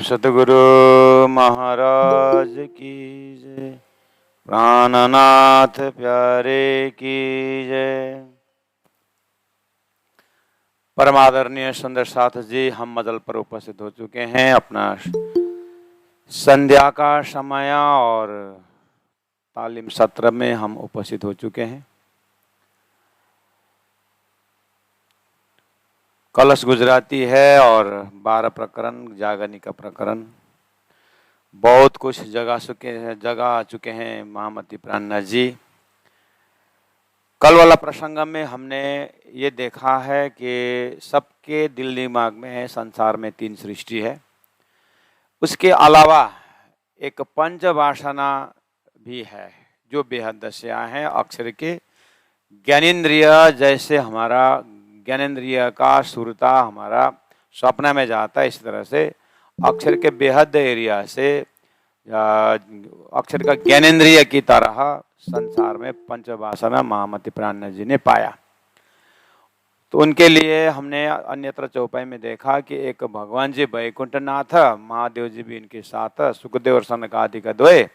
सतगुरु महाराज की जय। प्राणनाथ प्यारे की जय। परमादरणीय सुंदर साथ जी, हम मदल पर उपस्थित हो चुके हैं। अपना संध्या का समय और तालीम सत्र में हम उपस्थित हो चुके हैं। कलश गुजराती है और 12 प्रकरण, जागनी का प्रकरण, बहुत कुछ जगह आ चुके हैं महामती प्राणनाथ जी। कल वाला प्रसंग में हमने ये देखा है कि सबके दिल दिमाग में संसार में 3 सृष्टि है। उसके अलावा एक पंचवासना भी है जो बेहद दशा है। अक्षर के ज्ञानेन्द्रिय, जैसे हमारा ज्ञानेन्द्रिय का सुरता हमारा स्वप्न में जाता है, इस तरह से अक्षर के बेहद एरिया से अक्षर का ज्ञानेन्द्रिय की तरह संसार में पंचवासना महामती प्राणनाथ जी ने पाया। तो उनके लिए हमने अन्यत्र चौपाई में देखा कि एक भगवान जी वैकुंठनाथ, महादेव जी भी इनके साथ, सुखदेव और सनकादि द्वय,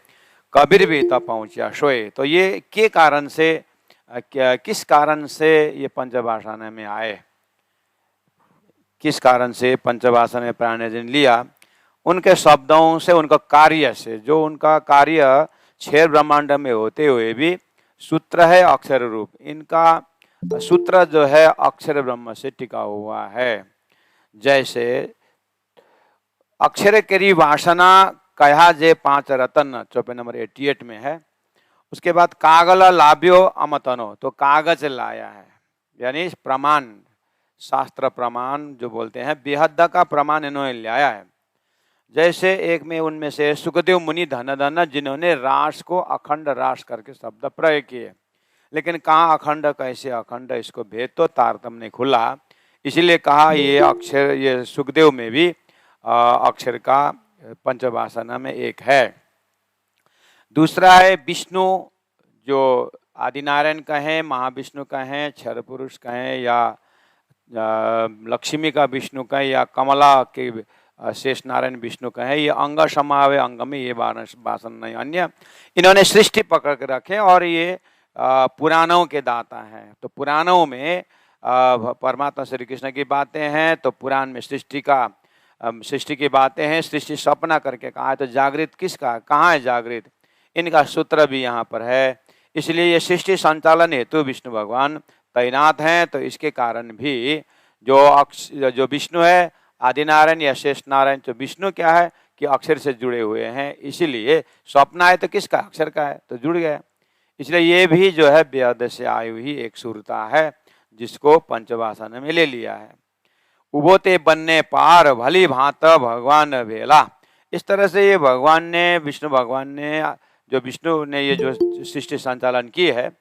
कबीर भी तब पहुंचा सोए। तो ये के कारण से, किस कारण से ये पंचवासना में आए, किस कारण से पंचवासना में प्राणनाथ जी ने लिया, उनके शब्दों से, उनका कार्य से, जो उनका कार्य 6 ब्रह्मांड में होते हुए भी सूत्र है अक्षर रूप, इनका सूत्र जो है अक्षर ब्रह्म से टिका हुआ है। जैसे अक्षर केरी वासना कहा जे 5 रतन, चौपाई नंबर 88 में है। उसके बाद कागल लाभ्यो अमतनो, तो कागज लाया है, यानी प्रमाण, शास्त्र प्रमाण जो बोलते हैं, बेहद का प्रमाण इन्होंने लाया है। जैसे एक में उनमें से सुखदेव मुनि धन धन, जिन्होंने रास को अखंड रास करके शब्द प्रयोग किए, लेकिन कहाँ अखंड, कैसे अखंड, इसको भेद तो तारतम्य ने खुला। इसीलिए कहा ये अक्षर, ये सुखदेव में भी अक्षर का पंचवासना में एक है। दूसरा है विष्णु, जो आदिनारायण कहें, महाविष्णु कहें, क्षर पुरुष कहें, या लक्ष्मी का विष्णु कहें, या कमला के शेष नारायण विष्णु कहें, ये अंग समावे अंग में, ये वासन नहीं अन्य। इन्होंने सृष्टि पकड़ के रखे और ये पुराणों के दाता हैं। तो पुराणों में परमात्मा श्री कृष्ण की बातें हैं, तो पुराण में सृष्टि की बातें हैं। सृष्टि स्वप्न करके कहा है, तो जागृत किसका, कहाँ है जागृत, इनका सूत्र भी यहाँ पर है। इसलिए ये सृष्टि संचालन हेतु विष्णु भगवान तैनात हैं। तो इसके कारण भी जो विष्णु है आदिनारायण या शेष नारायण, तो विष्णु क्या है कि अक्षर से जुड़े हुए हैं, इसीलिए स्वप्न है तो किसका, अक्षर का है, तो जुड़ गया। इसलिए ये भी जो है बेहद से आई हुई एक सुरता है, जिसको पंचवासना में ले लिया है। उबोते बनने पार भली भांत भगवान भेला, इस तरह से ये भगवान ने, विष्णु भगवान ने, जो विष्णु ने ये जो सृष्टि संचालन की है,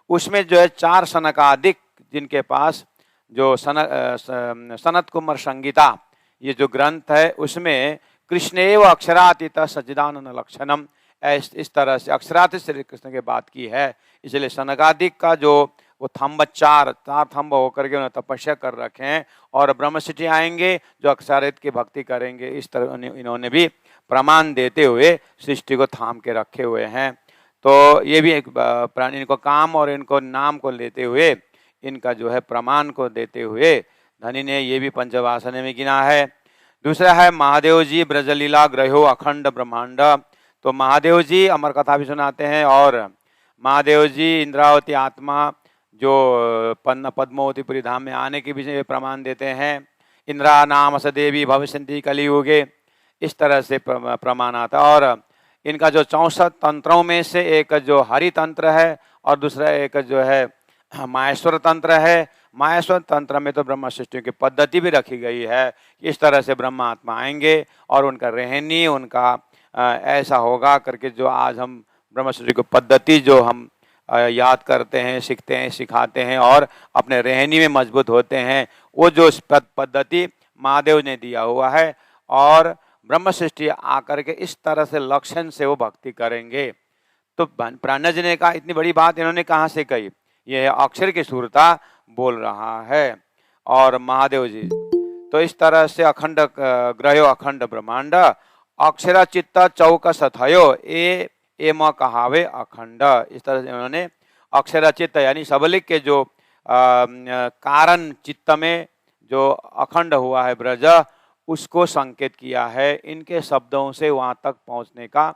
उसमें जो है 4 सनकादिक, जिनके पास जो सनत कुमार संगीता ये जो ग्रंथ है, उसमें कृष्ण एवं अक्षरातीत सच्चिदानंद लक्षणम, इस तरह से अक्षरातीत श्री कृष्ण की बात की है। इसलिए सनकादिक का जो वो थंब, 4 थंब होकर के उन्होंने तपस्या कर रखे हैं, और ब्रह्मसिटी आएंगे जो अक्षरातीत की भक्ति करेंगे, इस तरह इन्होंने भी प्रमाण देते हुए सृष्टि को थाम के रखे हुए हैं। तो ये भी एक प्राणी, इनको काम और इनको नाम को लेते हुए, इनका जो है प्रमाण को देते हुए धनी ने ये भी पंचवासना में गिना है। दूसरा है महादेव जी ब्रजलीला ग्रहो अखंड ब्रह्मांड, तो महादेव जी अमर कथा भी सुनाते हैं, और महादेव जी इंद्रावती आत्मा जो पद्मावतीपुरी धाम में आने के भी प्रमाण देते हैं। इंद्रा नाम सदेवी भविष्यन्ति कलियुगे, इस तरह से प्रमाण आता। और इनका जो 64 तंत्रों में से एक जो हरि तंत्र है, और दूसरा एक जो है माहेश्वर तंत्र है। माहेश्वर तंत्र में तो ब्रह्म सृष्टि की पद्धति भी रखी गई है, इस तरह से ब्रह्म आत्मा आएंगे और उनका रहनी, उनका ऐसा होगा करके, जो आज हम ब्रह्म सृष्टि की पद्धति जो हम याद करते हैं, सीखते हैं, सिखाते हैं और अपने रहनी में मजबूत होते हैं, वो जो पद्धति महादेव ने दिया हुआ है, और ब्रह्म सृष्टि आकर के इस तरह से लक्षण से वो भक्ति करेंगे। तो प्राणनाथ जी ने कहा, इतनी बड़ी बात इन्होंने कहाँ से कही, यह अक्षर की सूरता बोल रहा है। और महादेव जी तो इस तरह से अखंड ग्रहो अखंड ब्रह्मांड अक्षरा चित्त चौक सथयो ए एम कहावे अखंड। इस तरह से उन्होंने अक्षरा चित्त यानी सबलिक के जो कारण चित्त में जो अखंड हुआ है ब्रज, उसको संकेत किया है। इनके शब्दों से वहाँ तक पहुँचने का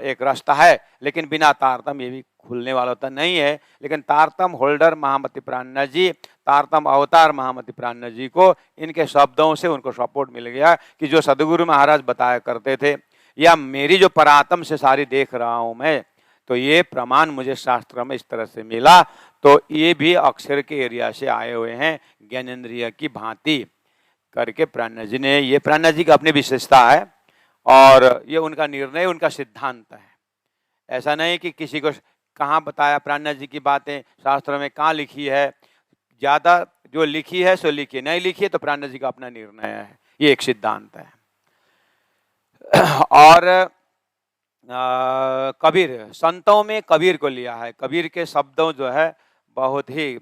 एक रास्ता है, लेकिन बिना तारतम ये भी खुलने वाला तो नहीं है। लेकिन तारतम होल्डर महामति प्राणनाथ जी, तारतम अवतार महामति प्राणनाथ जी को इनके शब्दों से उनको सपोर्ट मिल गया कि जो सदगुरु महाराज बताया करते थे या मेरी जो परात्म से सारी देख रहा हूँ मैं, तो ये प्रमाण मुझे शास्त्र में इस तरह से मिला। तो ये भी अक्षर के एरिया से आए हुए हैं ज्ञानेन्द्रिय की भांति करके प्राणनाथ जी ने, ये प्राणनाथ जी की अपनी विशेषता है और ये उनका निर्णय, उनका सिद्धांत है। ऐसा नहीं कि किसी को कहाँ बताया प्राणनाथ जी की बातें शास्त्र में कहाँ लिखी है, ज्यादा जो लिखी है सो लिखी, नहीं लिखी है तो प्राणनाथ जी का अपना निर्णय है, ये एक सिद्धांत है। और कबीर, संतों में कबीर को लिया है। कबीर के शब्दों जो है बहुत ही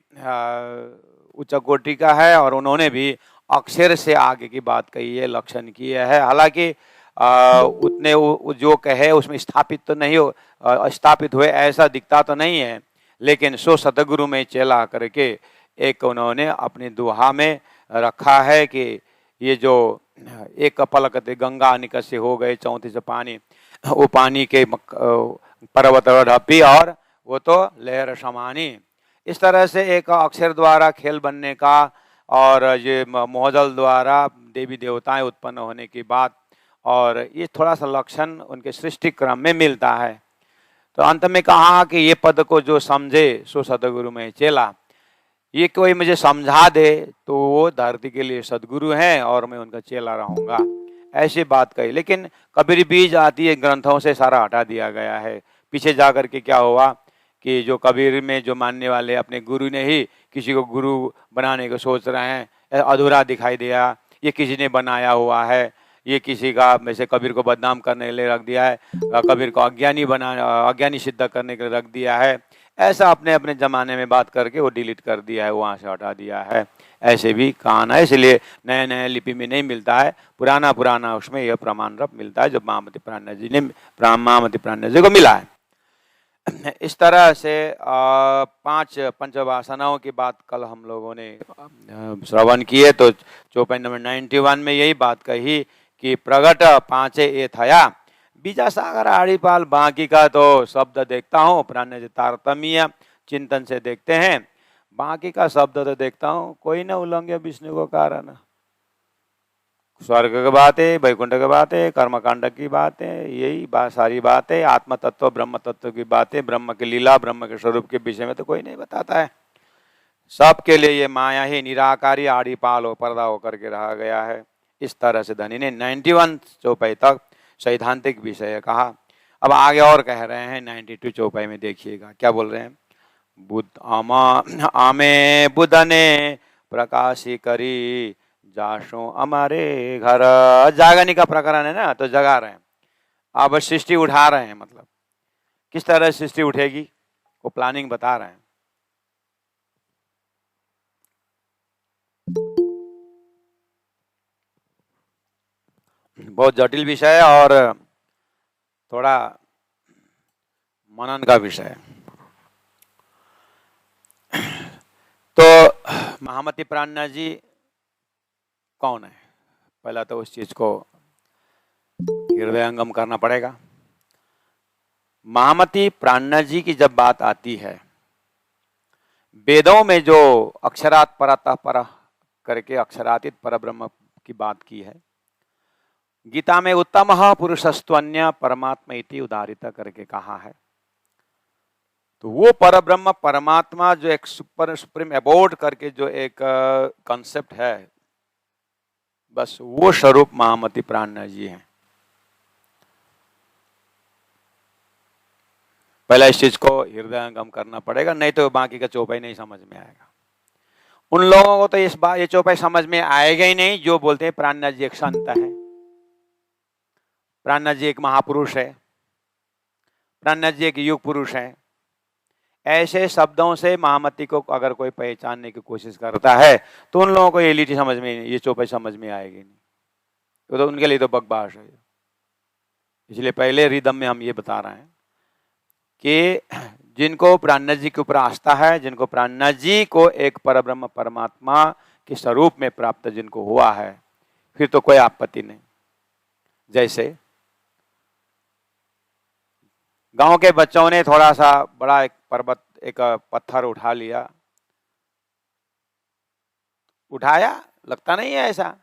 उच्च कोटि का है और उन्होंने भी अक्षर से आगे की बात कही है, लक्षण किया है। हालांकि उतने जो कहे उसमें स्थापित तो नहीं हो, स्थापित हुए ऐसा दिखता तो नहीं है, लेकिन सो सतगुरु में चेला करके एक उन्होंने अपनी दुहा में रखा है कि ये जो एक पलक गंगा निकट से हो गए 34 पानी, वो पानी के पर्वत ढप्पी और वो तो लहर समानी। इस तरह से एक अक्षर द्वारा खेल बनने का और ये मोहजल द्वारा देवी देवताएं उत्पन्न होने की बात, और ये थोड़ा सा लक्षण उनके सृष्टि क्रम में मिलता है। तो अंत में कहा कि ये पद को जो समझे सो सदगुरु में चेला, ये कोई मुझे समझा दे तो वो धरती के लिए सदगुरु हैं और मैं उनका चेला रहूंगा, ऐसी बात कही। लेकिन कबीर बीज आती है ग्रंथों से सारा हटा दिया गया है। पीछे जाकर के क्या हुआ कि जो कबीर में जो मानने वाले अपने गुरु ने ही किसी को गुरु बनाने को सोच रहे हैं, अधूरा दिखाई दिया, ये किसी ने बनाया हुआ है, ये किसी का वैसे कबीर को बदनाम करने के लिए रख दिया है, कबीर को अज्ञानी सिद्ध करने के लिए रख दिया है। ऐसा अपने अपने जमाने में बात करके वो डिलीट कर दिया है, वहाँ से हटा दिया है। ऐसे भी कहाना है, इसलिए नए नए लिपि में नहीं मिलता है, पुराना उसमें यह प्रमाण रप मिलता है जो महामति प्राणनाथ जी को मिला है। इस तरह से 5 पंचवासनाओं की बात कल हम लोगों ने श्रवण किए। तो चौपाई नंबर 91 में यही बात कही कि प्रगट 5 ए थया बीजा सागर आड़ीपाल, बाकी का तो शब्द देखता हूँ, प्राण्य तारतम्य चिंतन से देखते हैं, बाकी का शब्द तो देखता हूँ, कोई न उल्लंघ्य विष्णु को कारण। स्वर्ग की बातें, वैकुंठ की बातें, कर्मकांड की बातें, यही सारी बातें, आत्म तत्व ब्रह्म तत्व की बातें, ब्रह्म की लीला ब्रह्म के स्वरूप के विषय में तो कोई नहीं बताता है। सबके लिए ये माया ही निराकारी आड़ीपाल हो पर्दा होकर के रहा गया है। इस तरह से धनी ने 91 चौपाई तक सैद्धांतिक विषय कहा। अब आगे और कह रहे हैं 92 चौपाई में, देखिएगा क्या बोल रहे हैं। बुद्ध आमे बुद्ध ने प्रकाशी करी जाशो हमारे घर। जागने का प्रकरण है ना, तो जगा रहे हैं, अब सृष्टि उठा रहे हैं, मतलब किस तरह सृष्टि उठेगी वो प्लानिंग बता रहे हैं। बहुत जटिल विषय है और थोड़ा मनन का विषय है। तो महामति प्राणनाथ जी कौन है, पहला तो उस चीज को हृदयंगम करना पड़ेगा। महामति प्राणनाथ जी की जब बात आती है, वेदों में जो अक्षरात परतः पर करके अक्षरातीत परब्रह्म की बात की है, गीता में उत्तम पुरुषस्त्वन्य परमात्मा इति उदाहरित करके कहा है। तो वो परब्रह्म परमात्मा जो एक सुप्रीम अबोर्ड करके जो एक कॉन्सेप्ट है, बस वो स्वरूप महामति प्राणनाथ जी हैं। पहला इस चीज को हृदयंगम करना पड़ेगा, नहीं तो बाकी का चौपाई नहीं समझ में आएगा। उन लोगों को तो ये चौपाई समझ में आएगा ही नहीं जो बोलते हैं प्राणनाथ जी एक संत है, प्राणनाथ जी एक महापुरुष है, प्राणनाथ जी एक युग पुरुष है। ऐसे शब्दों से महामती को अगर कोई पहचानने की कोशिश करता है तो उन लोगों को ये लीटी समझ में, ये चौपाई समझ में आएगी नहीं, तो उनके लिए तो बकवास है। इसलिए पहले रिदम में हम ये बता रहे हैं कि जिनको प्राणनाथ जी के ऊपर आस्था है, जिनको प्राणनाथ जी को एक परब्रह्म परमात्मा के स्वरूप में प्राप्त जिनको हुआ है, फिर तो कोई आपत्ति नहीं। जैसे गांव के बच्चों ने थोड़ा सा बड़ा एक पर्वत, एक पत्थर उठा लिया, उठाया, लगता नहीं है ऐसा,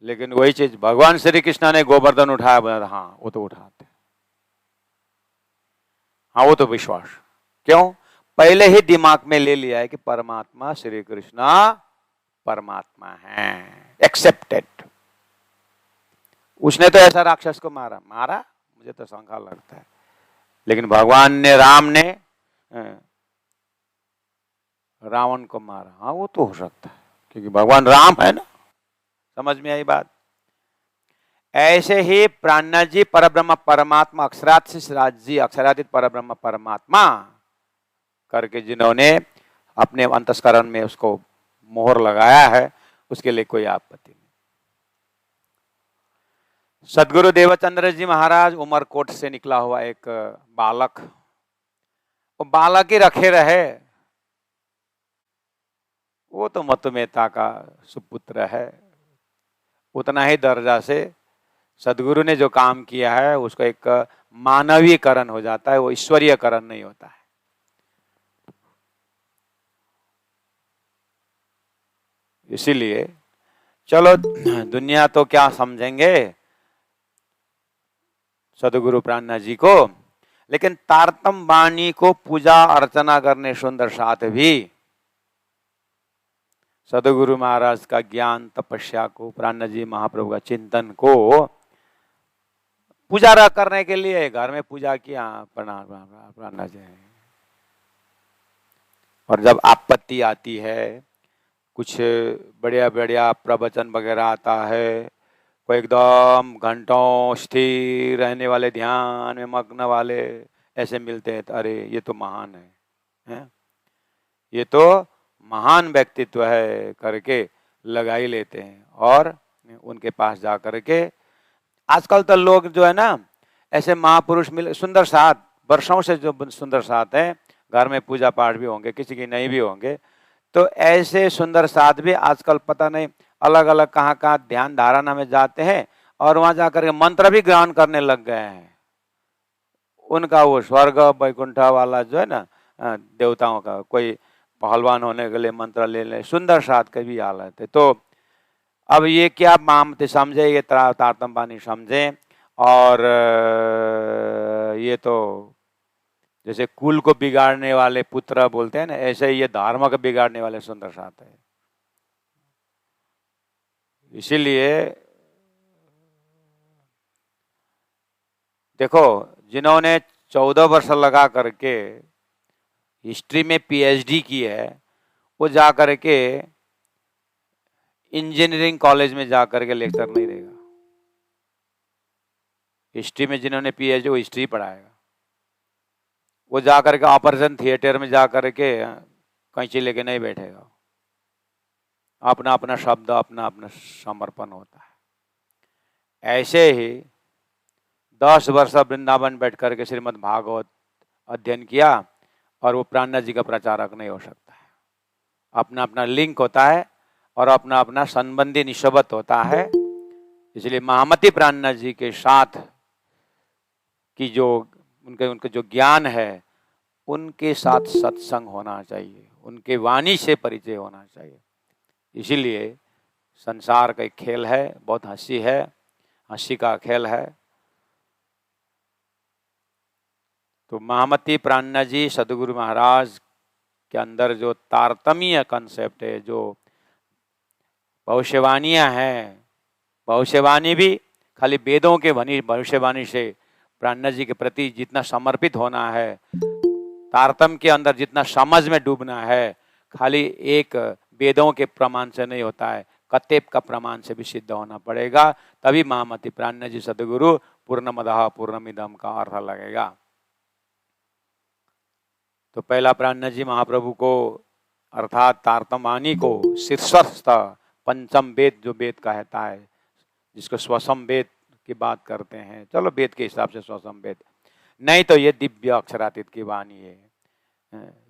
लेकिन वही चीज भगवान श्री कृष्ण ने गोवर्धन उठाया, बोला हाँ वो तो उठाते, हाँ वो तो विश्वास। क्यों? पहले ही दिमाग में ले लिया है कि परमात्मा श्री कृष्ण परमात्मा है, एक्सेप्टेड। उसने तो ऐसा राक्षस को मारा, मुझे तो शंका लगता है, लेकिन भगवान ने, राम ने रावण को मारा, हाँ वो तो हो सकता है क्योंकि भगवान राम है ना। समझ में आई बात? ऐसे ही प्राणनाथ जी परब्रह्म परमात्मा, अक्षरात जी अक्षरातीत परब्रह्म परमात्मा करके जिन्होंने अपने अंतस्करण में उसको मोहर लगाया है, उसके लिए कोई आपत्ति नहीं। सदगुरु देवचंद्र जी महाराज उमरकोट से निकला हुआ एक बालक, वो बालक ही रखे रहे, वो तो मतुमेता का सुपुत्र है। उतना ही दर्जा से सदगुरु ने जो काम किया है उसको एक मानवीयकरण हो जाता है, वो ईश्वरीयकरण नहीं होता है। इसीलिए चलो, दुनिया तो क्या समझेंगे सदगुरु प्राणनाथ जी को, लेकिन तारतम वाणी को पूजा अर्चना करने सुंदर साथ भी सदगुरु महाराज का ज्ञान तपस्या को, प्राणनाथ जी महाप्रभु का चिंतन को पूजा करने के लिए घर में पूजा किया, प्राणनाथ जी। और जब आपत्ति आती है, कुछ बढ़िया बढ़िया प्रवचन वगैरह आता है, कोई एकदम घंटों स्थिर रहने वाले, ध्यान में मग्न वाले ऐसे मिलते हैं, तो अरे ये तो महान है? ये तो महान व्यक्तित्व है करके लगा ही लेते हैं। और उनके पास जा करके आजकल तो लोग जो है ना, ऐसे महापुरुष मिले, सुंदर साथ, वर्षों से जो सुंदर साथ है, घर में पूजा पाठ भी होंगे, किसी की नहीं भी होंगे, तो ऐसे सुंदर साथ भी आजकल पता नहीं अलग अलग कहाँ कहाँ ध्यान धारणा में जाते हैं और वहां जाकर के मंत्र भी ग्रहण करने लग गए हैं। उनका वो स्वर्ग वैकुंठ वाला जो है ना, देवताओं का, कोई पहलवान होने के लिए मंत्र ले ले, सुंदर साथ के भी हालत है। तो अब ये क्या मामते समझे, ये तारतम वाणी समझे, और ये तो जैसे कुल को बिगाड़ने वाले पुत्र बोलते हैं ना, ऐसे ही ये धर्म को बिगाड़ने वाले सुंदर साथ है। इसीलिए देखो, जिन्होंने 14 वर्ष लगा करके हिस्ट्री में पीएचडी की है, वो जा करके इंजीनियरिंग कॉलेज में जा करके लेक्चर नहीं देगा। हिस्ट्री में जिन्होंने पीएचडी, वो हिस्ट्री पढ़ाएगा। वो जा करके ऑपरेशन थिएटर में जा करके कैंची लेके नहीं बैठेगा। अपना अपना शब्द, अपना अपना समर्पण होता है। ऐसे ही 10 वर्ष वृंदावन बैठ करके श्रीमद् भागवत अध्ययन किया और वो प्राणनाथ जी का प्रचारक नहीं हो सकता है। अपना अपना लिंक होता है और अपना अपना संबंधी निस्बत होता है। इसलिए महामती प्राणनाथ जी के साथ की जो उनके जो ज्ञान है, उनके साथ सत्संग होना चाहिए, उनके वाणी से परिचय होना चाहिए। इसीलिए संसार का एक खेल है, बहुत हंसी है, हंसी का खेल है। तो महामती प्राणनाथ जी सदगुरु महाराज के अंदर जो तारतम्य कंसेप्ट है, जो भविष्यवाणियां हैं, भविष्यवाणी भी खाली वेदों के बनी भविष्यवाणी से प्राणनाथ जी के प्रति जितना समर्पित होना है, तारतम्य के अंदर जितना समझ में डूबना है, खाली एक वेदों के प्रमाण से नहीं होता है, कतेब का प्रमाण से भी सिद्ध होना पड़ेगा। तभी महामती प्राणनाथ जी सदगुरु पूर्णमदः पूर्णमिदं का अर्थ लगेगा। तो पहला प्राणनाथ जी महाप्रभु को अर्थात तारतम्यानी को शीर्षस्थ पंचम वेद जो वेद कहता है, जिसको स्वसम वेद की बात करते हैं, चलो वेद के हिसाब से स्वसम वेद, नहीं तो ये दिव्य अक्षरातीत की वाणी है।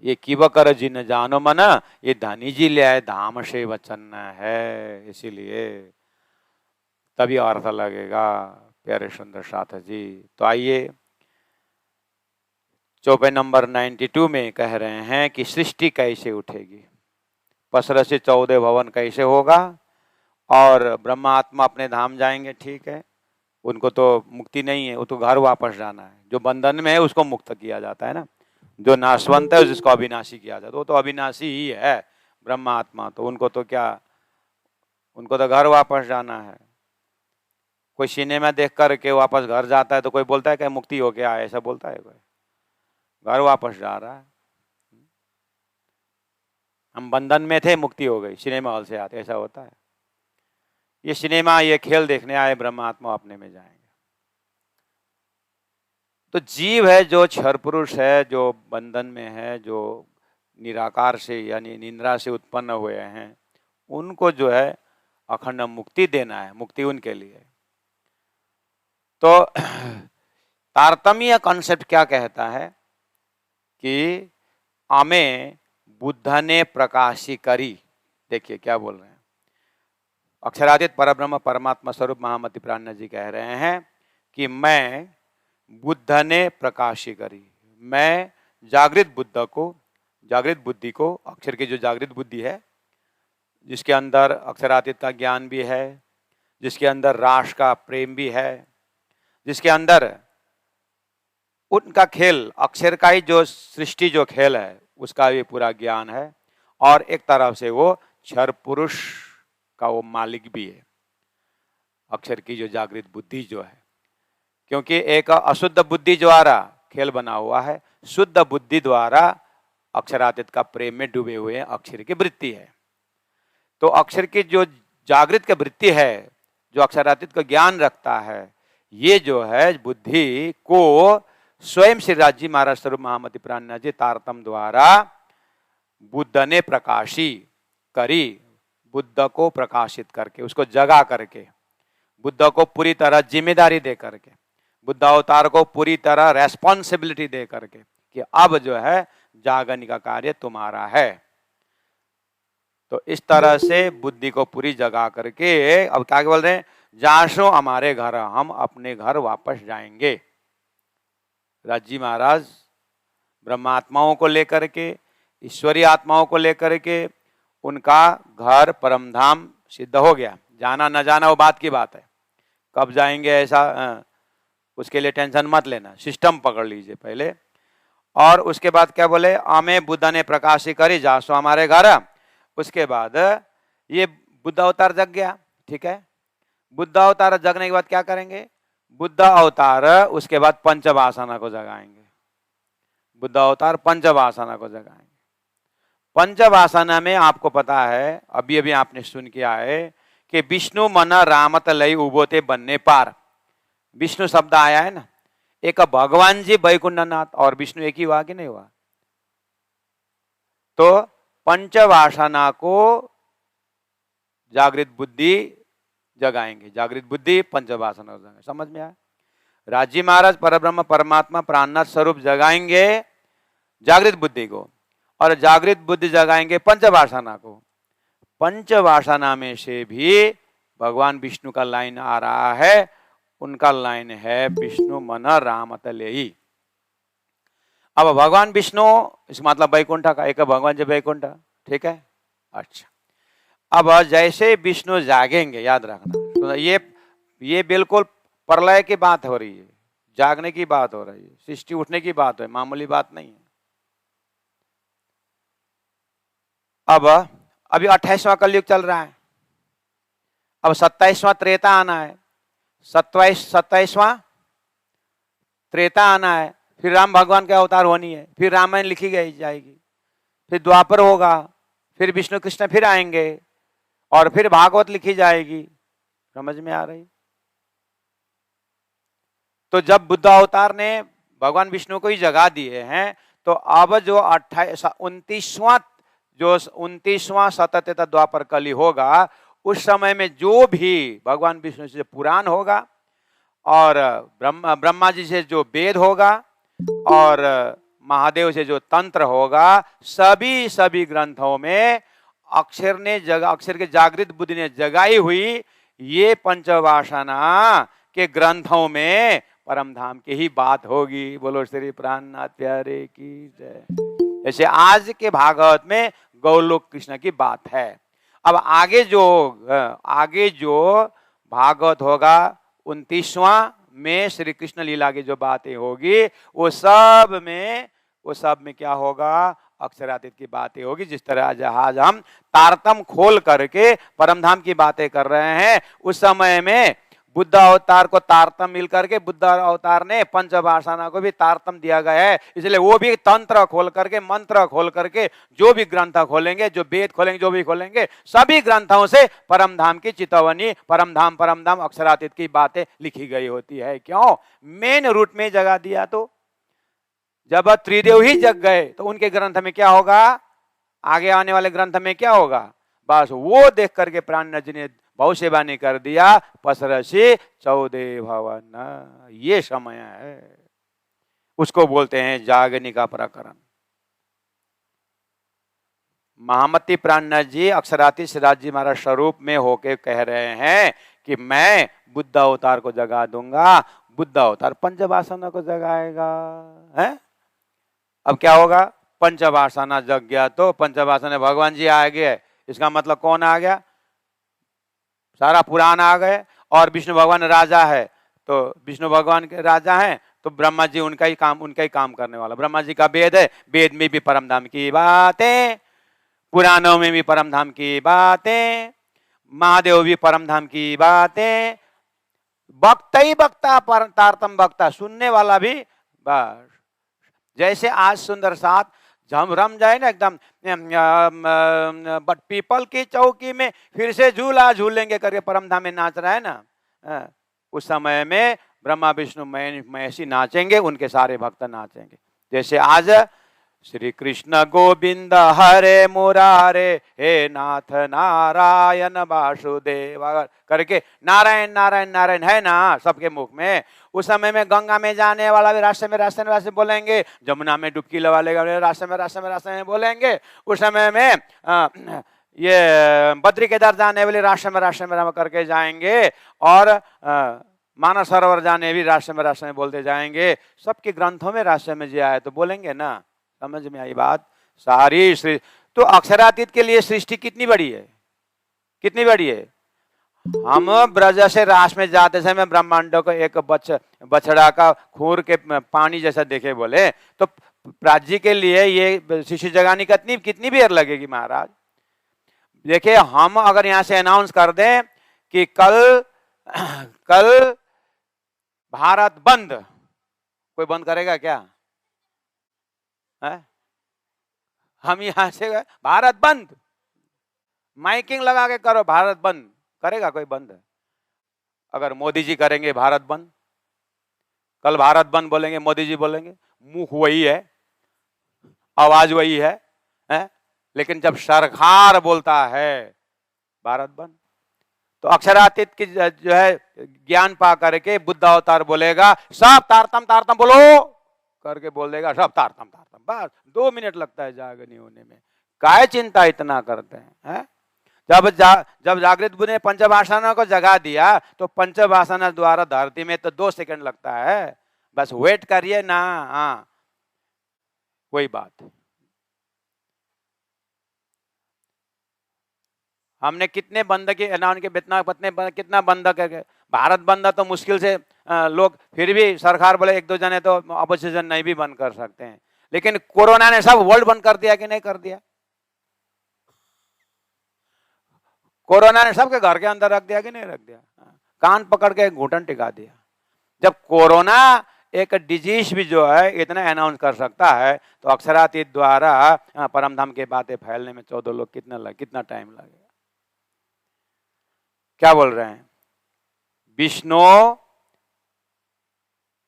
ये किवकर जिन जानो मन, ये धनी जी ले आए धाम से वचन है, इसीलिए तभी अर्थ लगेगा प्यारे सुंदर साथ जी। तो आइए चौपे नंबर 92 में कह रहे हैं कि सृष्टि कैसे उठेगी, पसर से 14 भवन कैसे होगा, और ब्रह्मात्मा अपने धाम जाएंगे, ठीक है, उनको तो मुक्ति नहीं है, वो तो घर वापस जाना है। जो बंधन में है उसको मुक्त किया जाता है ना, जो नाशवंत है जिसको अविनाशी किया जाता है, वो तो अविनाशी ही है ब्रह्मात्मा, तो उनको तो क्या, उनको तो घर वापस जाना है। कोई सिनेमा देख करके वापस घर जाता है तो कोई बोलता है कि मुक्ति हो गया, ऐसा बोलता है कोई? घर वापस जा रहा है। हम बंधन में थे, मुक्ति हो गई, सिनेमा हॉल से आते, ऐसा होता है? ये सिनेमा, ये खेल देखने आए, ब्रह्मात्मा अपने में जाएंगे। तो जीव है जो क्षर पुरुष है, जो बंधन में है, जो निराकार से यानी निंद्रा से उत्पन्न हुए हैं, उनको जो है अखंड मुक्ति देना है, मुक्ति उनके लिए। तो तारतम्य कॉन्सेप्ट क्या कहता है कि आमे बुद्ध ने प्रकाशी करी। देखिए क्या बोल रहे हैं, अक्षरातीत परब्रह्म परमात्मा स्वरूप महामति प्राणनाथ जी कह रहे हैं कि मैं बुद्ध ने प्रकाशी करी, मैं जागृत बुद्ध को, जागृत बुद्धि को, अक्षर की जो जागृत बुद्धि है, जिसके अंदर अक्षरातीत का ज्ञान भी है, जिसके अंदर रास का प्रेम भी है, जिसके अंदर उनका खेल, अक्षर का ही जो सृष्टि जो खेल है उसका भी पूरा ज्ञान है, और एक तरफ से वो क्षर पुरुष का वो मालिक भी है, अक्षर की जो जागृत बुद्धि जो है। क्योंकि एक अशुद्ध बुद्धि द्वारा खेल बना हुआ है, शुद्ध बुद्धि द्वारा अक्षरातीत का प्रेम में डूबे हुए अक्षर की वृत्ति है। तो अक्षर की जो जागृत की वृत्ति है, जो अक्षरातीत का ज्ञान रखता है, ये जो है बुद्धि को स्वयं श्री राजी महाराज स्वरूप महामति प्राणनाथ जी तारतम द्वारा बुद्ध ने प्रकाशी करी, बुद्ध को प्रकाशित करके, उसको जगा करके, बुद्ध को पूरी तरह जिम्मेदारी दे करके, बुद्ध अवतार को पूरी तरह रेस्पॉन्सिबिलिटी दे करके कि अब जो है जागने का कार्य तुम्हारा है। तो इस तरह से बुद्धि को पूरी जगा करके अब क्या बोल रहे हैं, जाशो हमारे घर, हम अपने घर वापस जाएंगे। राजी महाराज ब्रह्मात्माओं को लेकर के, ईश्वरीय आत्माओं को लेकर के, उनका घर परमधाम सिद्ध हो गया। जाना न जाना वो बात की बात है, कब जाएंगे ऐसा उसके लिए टेंशन मत लेना, सिस्टम पकड़ लीजिए पहले। और उसके बाद क्या बोले, आमे बुद्ध ने प्रकाशी करी जासो हमारे घर। उसके बाद ये बुद्ध अवतार जग गया, ठीक है। बुद्ध अवतार जगने के बाद क्या करेंगे, बुद्ध अवतार उसके बाद पंचवासना को जगाएंगे। बुद्ध अवतार पंचवासना को जगाएंगे। पंचवासना में आपको पता है, अभी अभी आपने सुन के आए कि विष्णु मन रामत लई उबोते बनने पार, विष्णु शब्द आया है ना, एक भगवान जी वैकुंठनाथ और विष्णु एक ही हुआ कि नहीं हुआ। तो पंचवासना को जागृत बुद्धि जगाएंगे, जागृत बुद्धि पंचवासना जगाएंगे। समझ में आया? राजी महाराज परब्रह्म परमात्मा प्राणनाथ स्वरूप जगाएंगे जागृत बुद्धि को, और जागृत बुद्धि जगाएंगे पंचवासना को। पंचवासना में से भी भगवान विष्णु का लाइन आ रहा है, उनका लाइन है विष्णु मन रामत लेई। अब भगवान विष्णु इस मतलब वैकुंठ का एक भगवान जी वैकुंठ, ठीक है। अच्छा, अब जैसे विष्णु जागेंगे, याद रखना, तो ये बिल्कुल प्रलय की बात हो रही है, जागने की बात हो रही है, सृष्टि उठने की बात है, मामूली बात नहीं है। अब अभी 28वां कलयुग चल रहा है, अब 27वां त्रेता आना है, 27वां त्रेता आना है, फिर राम भगवान का अवतार होनी है, फिर रामायण लिखी गई जाएगी, फिर द्वापर होगा, फिर विष्णु कृष्ण फिर आएंगे, और फिर भागवत लिखी जाएगी। समझ में आ रही? तो जब बुद्ध अवतार ने भगवान विष्णु को ही जगा दिए हैं, तो अब जो 29वां जो 29वां सतत द्वापर कली होगा, उस समय में जो भी भगवान विष्णु से पुराण होगा और ब्रह्मा जी से जो वेद होगा और महादेव से जो तंत्र होगा, सभी ग्रंथों में अक्षर के जागृत बुद्धि ने जगाई हुई ये पंचवासना के ग्रंथों में परम धाम की ही बात होगी। बोलो श्री प्राणनाथ प्यारे की जय। जैसे आज के भागवत में गौलोक कृष्ण की बात है। अब आगे जो भागवत होगा 29वां में श्री कृष्ण लीला की जो बातें होगी, वो सब में क्या होगा, अक्षरातीत की बातें होगी। जिस तरह आज हम तारतम खोल करके परमधाम की बातें कर रहे हैं, उस समय में बुद्ध अवतार को तारतम मिल करके बुद्ध अवतार ने पंचवासना को भी तारतम दिया गया है। इसलिए वो भी तंत्र खोल करके, मंत्र खोल करके, जो भी ग्रंथ खोलेंगे, जो वेद खोलेंगे, जो भी खोलेंगे, सभी ग्रंथों से परमधाम की चितवनी, परमधाम अक्षरातीत की बातें लिखी गई होती है। क्यों? मेन रूट में जगह दिया। तो जब त्रिदेव ही जग गए तो उनके ग्रंथ में क्या होगा, आगे आने वाले ग्रंथ में क्या होगा, बस वो देख करके प्राणनाथ जी ने बहु सेवा नहीं कर दिया। पसरसी 14 भवन, ये समय है, उसको बोलते हैं जागनिका प्रकरण। महामती प्राणनाथ जी अक्षरातीत सिद्धार्थ जी महाराज स्वरूप में होके कह रहे हैं कि मैं बुद्ध अवतार को जगा दूंगा। बुद्ध अवतार पंचवासना को जगाएगा है। अब क्या होगा, पंचवासना जग गया तो पंचवासना भगवान जी आ गए, इसका मतलब कौन आ गया, सारा पुराण आ गए। और विष्णु भगवान राजा है, तो विष्णु भगवान के राजा हैं, तो ब्रह्मा जी उनका ही काम करने वाला। ब्रह्मा जी का वेद है, वेद में भी परमधाम की बातें, पुराणों में भी परमधाम की बातें, महादेव भी परमधाम की बातें, वक्ता ही वक्ता, तारतम वक्ता, सुनने वाला भी। बस जैसे आज सुंदर साथ रम जाए ना एकदम, बट पीपल की चौकी में फिर से झूला झूलेंगे करके परमधाम में नाच रहा है ना, उस समय में ब्रह्मा विष्णु महेशी नाचेंगे, उनके सारे भक्त नाचेंगे। जैसे आज श्री कृष्ण गोविंद हरे मुरारे, हे नाथ नारायण वासुदेव करके नारायण नारायण नारायण है ना सबके मुख में। उस समय में गंगा में जाने वाला भी रास्ते में बोलेंगे, जमुना में डुबकी लगा लेगा रास्ते में बोलेंगे। उस समय में ये बद्री केदार जाने वाले रास्ते में करके जाएंगे, और मानस सरोवर जाने भी रास्ते में बोलते जाएंगे। सबके ग्रंथों में रास्ते में जो आए तो बोलेंगे ना। समझ में आई बात सारी। तो अक्षरातीत के लिए सृष्टि कितनी बड़ी है, कितनी बड़ी है। हम ब्रज से रास में जाते समय ब्रह्मांडों को एक बछड़ा का खूर के पानी जैसा देखे बोले, तो प्राजी के लिए ये शिशु जगानी कितनी देर लगेगी महाराज। देखिए, हम अगर यहाँ से अनाउंस कर दें कि कल भारत बंद, कोई बंद करेगा क्या है? हम यहां से भारत बंद, माइकिंग लगा के करो भारत बंद, करेगा कोई बंद? अगर मोदी जी करेंगे भारत बंद, कल भारत बंद बोलेंगे, मोदी जी बोलेंगे, मुख वही है, आवाज वही है, लेकिन जब सरकार बोलता है भारत बंद, तो अक्षरातीत की जो है ज्ञान पा करके बुद्ध अवतार बोलेगा सब तारतम बोलो करके बोल देगा, सब तारतम। बस 2 मिनट लगता है जागनी होने में। काय चिंता इतना करते हैं? जब जागृत बुद्धि ने पंचवासना को जगा दिया, तो पंचवासना द्वारा धरती में तो 2 सेकंड लगता है, बस वेट करिए ना। हाँ, कोई बात। हमने कितने बंद के ऐलान के, कितना बंद करके, भारत बंद तो मुश्किल से लोग, फिर भी सरकार बोले 1-2 जने तो अपोजिशन नहीं भी बंद कर सकते हैं, लेकिन कोरोना ने सब वर्ल्ड बंद कर दिया कि नहीं कर दिया? कोरोना ने सबके घर के अंदर रख दिया कि नहीं रख दिया? कान पकड़ के घुटन टिका दिया। जब कोरोना एक डिजीज भी जो है इतना अनाउंस कर सकता है, तो अक्षरातीत द्वारा परमधाम की बातें फैलने में 14 लोग कितना टाइम लगेगा? क्या बोल रहे हैं? विष्णु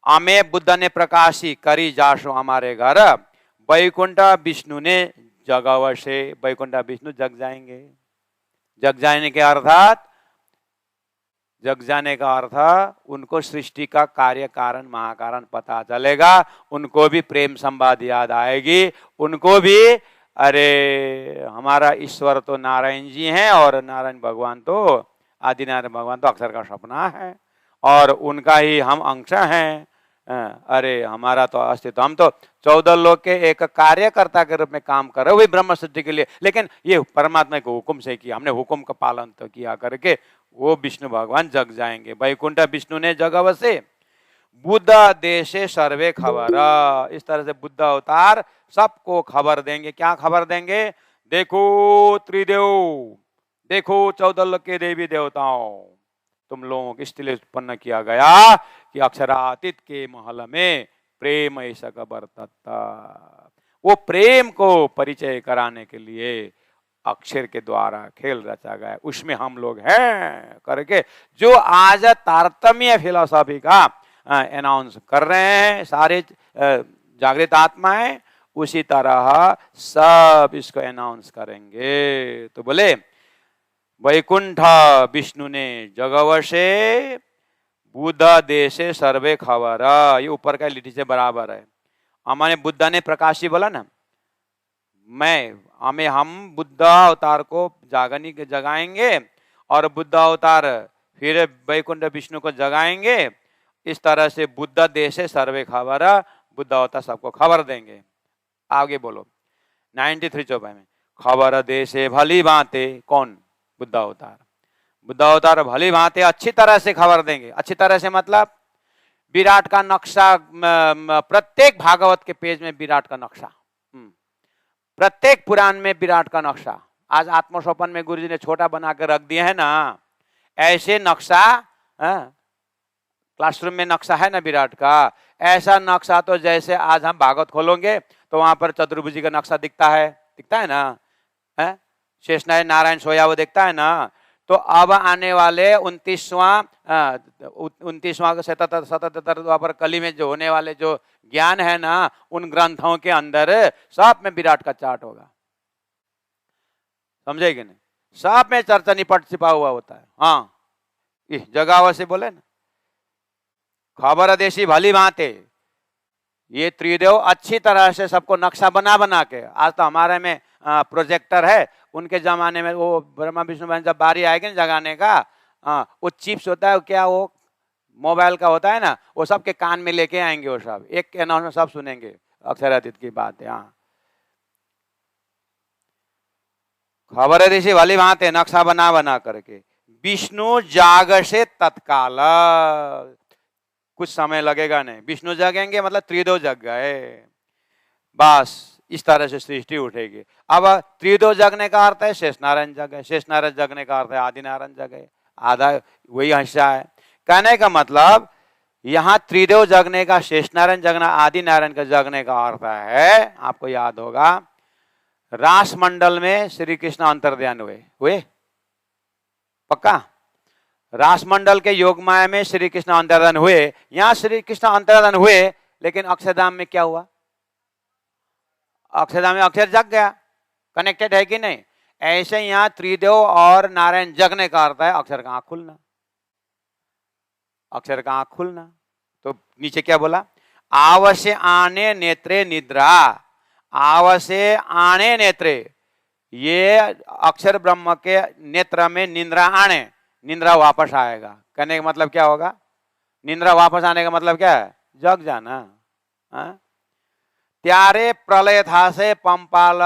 अमे बुद्ध ने प्रकाशी करी जाशो हमारे घर, वैकुंठ विष्णु ने जगवशे, वैकुंठ विष्णु जग जाएंगे। जग जाने के अर्थात, जग जाने का अर्थ उनको सृष्टि का कार्य कारण महाकारण पता चलेगा, उनको भी प्रेम संवाद याद आएगी, उनको भी अरे हमारा ईश्वर तो नारायण जी हैं और नारायण भगवान तो आदि नारायण भगवान तो अक्षर का सपना है और उनका ही हम अंश हैं। अरे हमारा तो अस्तित्व, हम तो 14 लोग के एक कार्यकर्ता के रूप में काम कर रहे हो ब्रह्म सृष्टि के लिए, लेकिन ये परमात्मा के हुक्म से किया, हमने हुक्म का पालन तो किया करके वो विष्णु भगवान जग जाएंगे। वैकुंठ विष्णु ने जगवसे बुद्ध देशे सर्वे खबर, इस तरह से बुद्ध अवतार सबको खबर देंगे। क्या खबर देंगे? देखो त्रिदेव, देखो 14 लोग के देवी देवताओं, तुम लोगों को इसलिए उत्पन्न किया गया कि अक्षरातीत के महल में प्रेम ऐसा बरतता। वो प्रेम को परिचय कराने के लिए अक्षर के द्वारा खेल रचा गया, उसमें हम लोग हैं करके जो आज तारतम्य फिलॉसफी का अनाउंस कर रहे हैं सारे जागृत आत्माएं, उसी तरह सब इसको अनाउंस करेंगे। तो बोले वैकुंठ विष्णु ने जगवशे बुद्ध देशे सर्वे खबर, ये ऊपर का लिटी से बराबर है। हमारे बुद्ध ने प्रकाशी बोला ना, हम बुद्ध अवतार को जगाएंगे और बुद्ध अवतार फिर वैकुंठ विष्णु को जगाएंगे। इस तरह से बुद्ध देशे सर्वे खबर, बुद्ध अवतार सबको खबर देंगे। आगे बोलो 93 चौपाई में, खबर देशे भली भांति, कौन? बुद्ध अवतार। बुद्ध अवतार भली भांति अच्छी तरह से खबर देंगे। अच्छी तरह से मतलब विराट का नक्शा, प्रत्येक भागवत के पेज में विराट का नक्शा, प्रत्येक पुराण में विराट का नक्शा। आज आत्मसोपन में गुरुजी ने छोटा बना कर रख दिया है ना, ऐसे नक्शा, क्लासरूम में नक्शा है ना विराट का, ऐसा नक्शा तो जैसे आज हम भागवत खोलोगे तो वहां पर चतुर्भुजी का नक्शा दिखता है ना, शेषनारायण नारायण सोया वो दिखता है ना। तो अब आने वाले 29वां 77 द्वापर कली में जो होने वाले जो ज्ञान है ना, उन ग्रंथों के अंदर सब में विराट का चार्ट होगा, समझेगी नहीं? सब में चर्चा निपट छिपा हुआ होता है। हाँ, इस जगह से बोले ना, खबर देशी भली भांति, ये त्रिदेव अच्छी तरह से सबको नक्शा बना के, आज तो हमारे में प्रोजेक्टर है, उनके जमाने में वो ब्रह्मा विष्णु बहन जब बारी आएगी ना जगाने का, वो चिप्स होता है क्या, वो मोबाइल का होता है ना, वो सबके कान में लेके आएंगे, वो सब एक के अनाउंसमेंट सब सुनेंगे, अक्षरातीत की बात है। हाँ, खबर ऋषि भली भांति नक्शा बना करके विष्णु जाग से तत्काल, कुछ समय लगेगा नहीं, विष्णु जगेंगे मतलब त्रिदेव जग गए, बस इस तरह से सृष्टि उठेगी। अब त्रिदेव जगने का अर्थ है शेष नारायण जगे, शेष नारायण जगने का अर्थ है आदि नारायण जगे, आधा वही हिस्सा है। कहने का मतलब यहाँ त्रिदेव जगने का, शेष नारायण जगना, आदि नारायण का जगने का अर्थ है, आपको याद होगा रास मंडल में श्री कृष्ण अंतर्ध्यान हुए पक्का, रास मंडल के योग माया में श्री कृष्ण अंतर्धान हुए, यहाँ श्री कृष्ण अंतर्धान हुए, लेकिन अक्षरधाम में क्या हुआ? अक्षरधाम में अक्षर जग गया, कनेक्टेड है कि नहीं? ऐसे यहाँ त्रिदेव और नारायण जगने का अर्थ है अक्षर का आंख खुलना, अक्षर का आंख खुलना। तो नीचे क्या बोला? आवश्य आने नेत्रे निद्रा, आवश्य आने नेत्रे, ये अक्षर ब्रह्म के नेत्र में निंद्रा आने, निंद्रा वापस आएगा। कहने का मतलब क्या होगा? निंद्रा वापस आने का मतलब क्या है? जग जाना। त्यारे प्रलय था से पंपाल,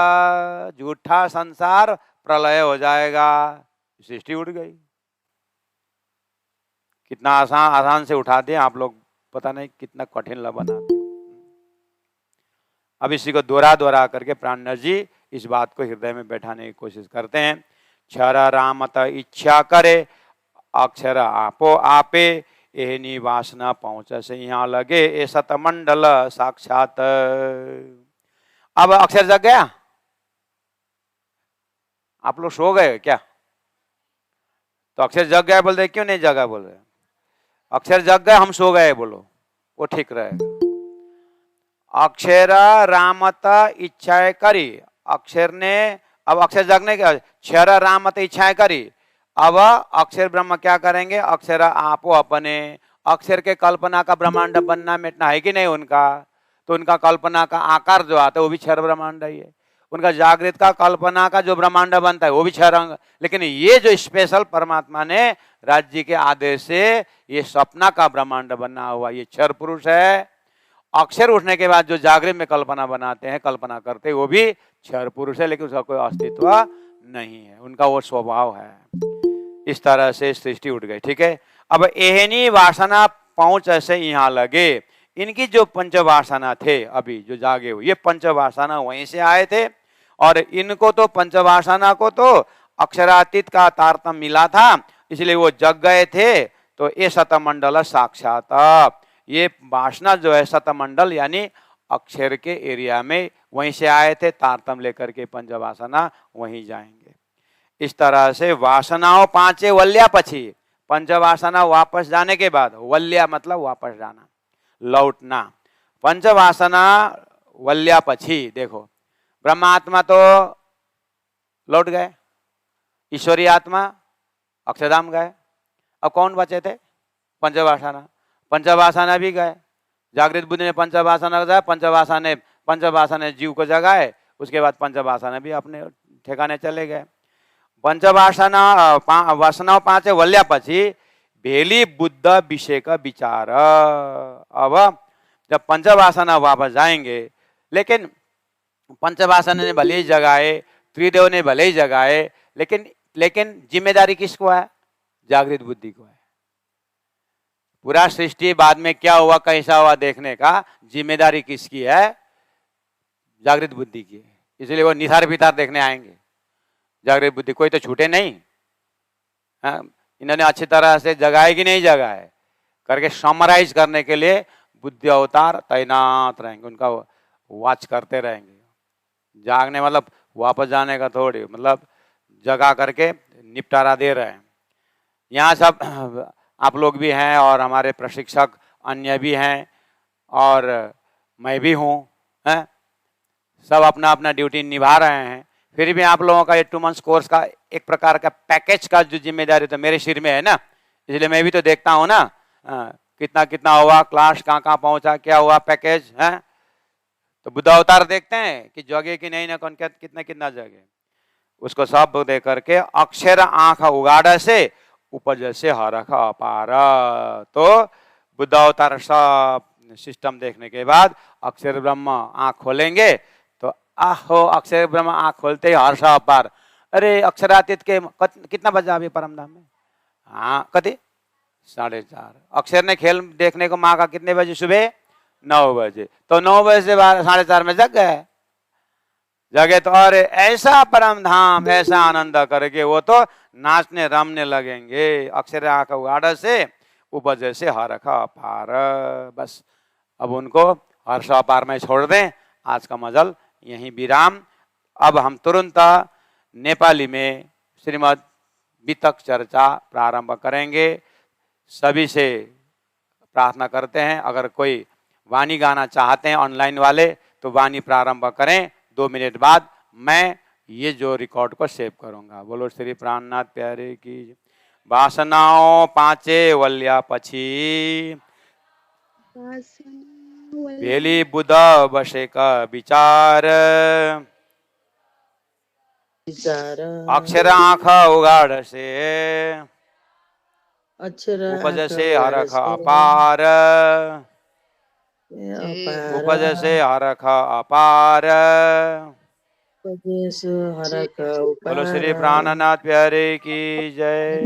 झूठा संसार प्रलय हो जाएगा, सृष्टि उठ गई। कितना आसान से उठा दिए आप लोग, पता नहीं कितना कठिन ला बना दिए। अब इसी को दोहरा करके प्राणनाथ जी इस बात को हृदय में बैठाने की कोशिश करते हैं। क्षर रामत इच्छा करे, अक्षर आपो आपे, एहनी वासना पहुंच से यहाँ लगे, ए सतमंडल साक्षात। अब अक्षर जग गया? आप लोग सो गए क्या? तो अक्षर जग गया बोल रहे, क्यों नहीं जगा बोल रहे? अक्षर जग गए, हम सो गए बोलो, वो ठीक रहेगा। अक्षर रामत इच्छाएं करी, अक्षर ने, अब अक्षर जगने के, क्षर रामत इच्छाएं करी, अब अक्षर ब्रह्म क्या करेंगे, अक्षर आपो अपने, अक्षर के कल्पना का ब्रह्मांड बनना मिटना है कि नहीं उनका, तो उनका कल्पना का आकार जो आता है वो भी क्षर ब्रह्मांड ही है, उनका जागृत का कल्पना का जो ब्रह्मांड बनता है वो भी क्षर अंग, लेकिन ये जो स्पेशल परमात्मा ने राज्य के आदेश से ये सपना का ब्रह्मांड बना हुआ ये क्षर पुरुष है। अक्षर उठने के बाद जो जागृत में कल्पना बनाते हैं, कल्पना करते हैं, वो भी क्षर पुरुष है, लेकिन उसका कोई अस्तित्व नहीं है, उनका वो स्वभाव है। इस तरह से सृष्टि उठ गई। ठीक है, अब एहनी वासना पहुंच ऐसे यहाँ लगे, इनकी जो पंचवासना थे अभी जो जागे हुए, ये पंचवासना वहीं से आए थे, और इनको तो पंचवासना को तो अक्षरातीत का तारतम्य मिला था, इसलिए वो जग गए थे। तो ये शतमंडल साक्षात, ये वासना जो है शतमंडल यानी अक्षर के एरिया में वहीं से आए थे, तारतम्य लेकर के पंचवासना वहीं जाएंगे। इस तरह से वासनाओं पांचे वल्या पछी, पंचवासना वापस जाने के बाद, वल्या मतलब वापस जाना, लौटना, पंचवासना वल्या पछी। देखो ब्रह्मात्मा तो लौट गए, ईश्वरी आत्मा अक्षरधाम गए, अब कौन बचे थे, पंचवासना, पंचवासना भी गए, जागृत बुद्धि ने पंचवासना जाए, पंचवासना जीव को जगाए, उसके बाद पंचवासना भी अपने ठिकाने चले गए। पंचवासना वासनाओं पांचे वल्या पछी भेली बुद्ध विषय का विचार। अब जब पंचवासना वापस जाएंगे, लेकिन पंचवासना ने भले ही जगाए, त्रिदेव ने भले ही जगाए, लेकिन जिम्मेदारी किसको है, जागृत बुद्धि को है। पूरा सृष्टि बाद में क्या हुआ कैसा हुआ देखने का जिम्मेदारी किसकी है, जागृत बुद्धि की है। इसलिए वो निथार पिथार देखने आएंगे, जागृत बुद्धि कोई तो छूटे नहीं। हाँ, इन्होंने अच्छी तरह से जगाए कि नहीं जगाए करके समराइज करने के लिए बुद्धि अवतार तैनात रहेंगे, उनका वॉच करते रहेंगे। जागने मतलब वापस जाने का थोड़ी, मतलब जगा करके निपटारा दे रहे हैं। यहाँ सब आप लोग भी हैं और हमारे प्रशिक्षक अन्य भी हैं और मैं भी हूँ, हैं, सब अपना अपना ड्यूटी निभा रहे हैं। फिर भी आप लोगों का ये 2 मंथ्स कोर्स का एक प्रकार का पैकेज का जो जिम्मेदारी तो मेरे सिर में है ना, इसलिए मैं भी तो देखता हूँ ना कितना कितना हुआ, क्लास कहाँ कहाँ पहुँचा, क्या हुआ, पैकेज है। तो बुद्ध अवतार देखते हैं कि जगे कि नहीं ना, कौन कितना कितना जगे, उसको सब दे करके अक्षर आंख उगाड़ से उपज से हरख अपार। तो बुद्ध अवतार सब सिस्टम देखने के बाद अक्षर ब्रह्म आंख खोलेंगे तो आहो, अक्षर ब्रह्म आंख खोलते ही हर्ष अपार। अरे अक्षरातीत के कितना बजा अभी परमधाम में, हाँ कति 4:30। अक्षर ने खेल देखने को माँ का कितने बजे, सुबह 9 बजे, तो 9 बजे से 4:30 में जग गए, जगे तो और ऐसा परम धाम ऐसा आनंद करके वो तो नाचने रमने लगेंगे। अक्षर आंख उगाड़ से उपज से हर्ष अपार। बस अब उनको हर्ष अपार में छोड़ दें। आज का मजल यहीं विराम। अब हम तुरंत नेपाली में श्रीमद् वितक चर्चा प्रारंभ करेंगे। सभी से प्रार्थना करते हैं, अगर कोई वाणी गाना चाहते हैं ऑनलाइन वाले तो वाणी प्रारंभ करें। 2 मिनट बाद मैं ये जो रिकॉर्ड को सेव करूंगा। बोलो श्री प्राणनाथ प्यारे की। वासनाओं पांचे वल्या पछी भेली बुध बसे का विचार। अक्षर आंख उगाड़ से उपज से हरख अपार। उपज से हरख अपार। बोलो श्री प्राणनाथ प्यारे की जय।